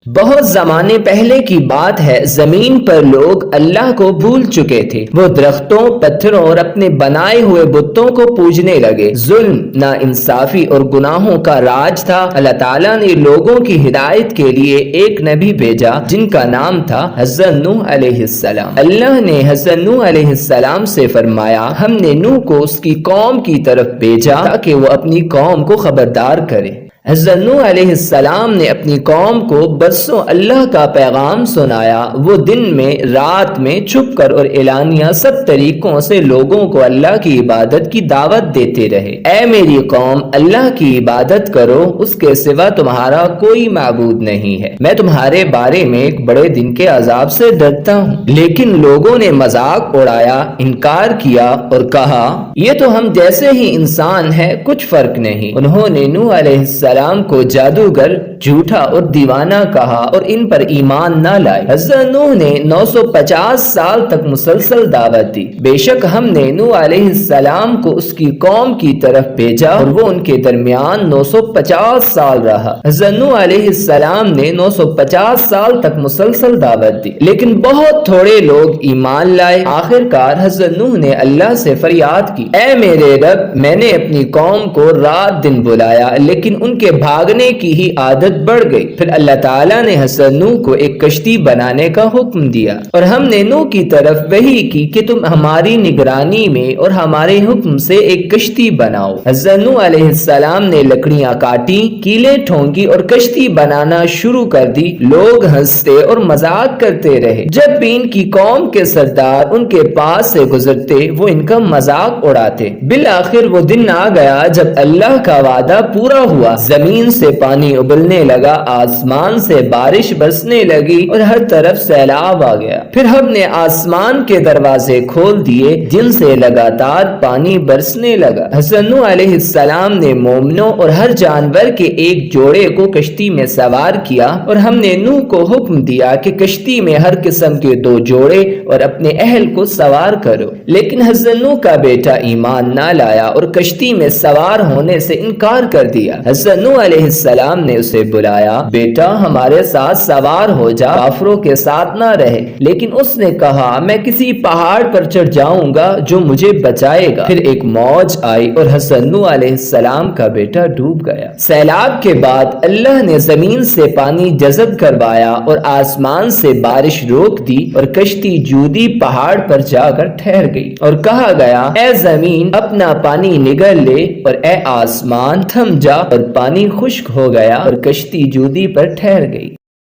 بہت زمانے پہلے کی بات ہے، زمین پر لوگ اللہ کو بھول چکے تھے۔ وہ درختوں، پتھروں اور اپنے بنائے ہوئے بتوں کو پوجنے لگے۔ ظلم، ناانصافی اور گناہوں کا راج تھا۔ اللہ تعالیٰ نے لوگوں کی ہدایت کے لیے ایک نبی بھیجا جن کا نام تھا حضرت نوح علیہ السلام۔ اللہ نے حضرت نوح علیہ السلام سے فرمایا، ہم نے نوح کو اس کی قوم کی طرف بھیجا تاکہ وہ اپنی قوم کو خبردار کرے۔ حضرت نوح علیہ السلام نے اپنی قوم کو برسوں اللہ کا پیغام سنایا۔ وہ دن میں، رات میں، چھپ کر اور اعلانیہ سب طریقوں سے لوگوں کو اللہ کی عبادت کی دعوت دیتے رہے۔ اے میری قوم، اللہ کی عبادت کرو، اس کے سوا تمہارا کوئی معبود نہیں ہے۔ میں تمہارے بارے میں ایک بڑے دن کے عذاب سے ڈرتا ہوں۔ لیکن لوگوں نے مذاق اڑایا، انکار کیا اور کہا، یہ تو ہم جیسے ہی انسان ہے، کچھ فرق نہیں۔ انہوں نے نوح علیہ السلام کو جادوگر، جھوٹا اور دیوانہ کہا اور ان پر ایمان نہ لائے۔ حضرت نوح نے 950 سال تک مسلسل دعوت دی۔ بے شک ہم نے نوح علیہ السلام کو اس کی قوم کی طرف بھیجا اور وہ ان کے درمیان 950 سال رہا۔ حضرت نوح علیہ السلام نے 950 سال تک مسلسل دعوت دی، لیکن بہت تھوڑے لوگ ایمان لائے۔ آخر کار حضرت نوح نے اللہ سے فریاد کی، اے میرے رب، میں نے اپنی قوم کو رات دن بلایا، لیکن ان کے بھاگنے کی ہی عادت بڑھ گئی۔ پھر اللہ تعالیٰ نے حضرت نوح کو ایک کشتی بنانے کا حکم دیا اور ہم نے نوح کی طرف وحی کی کہ تم ہماری نگرانی میں اور ہمارے حکم سے ایک کشتی بناؤ۔ حضرت نوح علیہ السلام نے لکڑیاں کاٹی، کیلیں ٹھونکی اور کشتی بنانا شروع کر دی۔ لوگ ہنستے اور مذاق کرتے رہے۔ جب بھی ان کی قوم کے سردار ان کے پاس سے گزرتے، وہ ان کا مذاق اڑاتے۔ بالآخر وہ دن آ گیا جب اللہ کا وعدہ پورا ہوا۔ زمین سے پانی ابلنے لگا، آسمان سے بارش برسنے لگی اور ہر طرف سیلاب آ گیا۔ پھر ہم نے آسمان کے دروازے کھول دیے جن سے لگاتار پانی برسنے لگا۔ حضرت نوح علیہ السلام نے مومنوں اور ہر جانور کے ایک جوڑے کو کشتی میں سوار کیا اور ہم نے نوح کو حکم دیا کہ کشتی میں ہر قسم کے 2 جوڑے اور اپنے اہل کو سوار کرو۔ لیکن حضرت نوح کا بیٹا ایمان نہ لایا اور کشتی میں سوار ہونے سے انکار کر دیا۔ حضرت نوح علیہ السلام نے اسے بلایا، بیٹا ہمارے ساتھ سوار ہو جا، کافروں کے ساتھ نہ رہے۔ لیکن اس نے کہا، میں کسی پہاڑ پر چڑھ جاؤں گا جو مجھے بچائے گا۔ پھر ایک موج آئی اور حضرت نوح علیہ السلام کا بیٹا ڈوب گیا۔ سیلاب کے بعد اللہ نے زمین سے پانی جذب کروایا اور آسمان سے بارش روک دی اور کشتی جودی پہاڑ پر جا کر ٹھہر گئی اور کہا گیا، اے زمین اپنا پانی نگل لے اور اے آسمان تھم جا، اور پانی خشک ہو گیا اور کشتی جودی پر ٹھہر گئی۔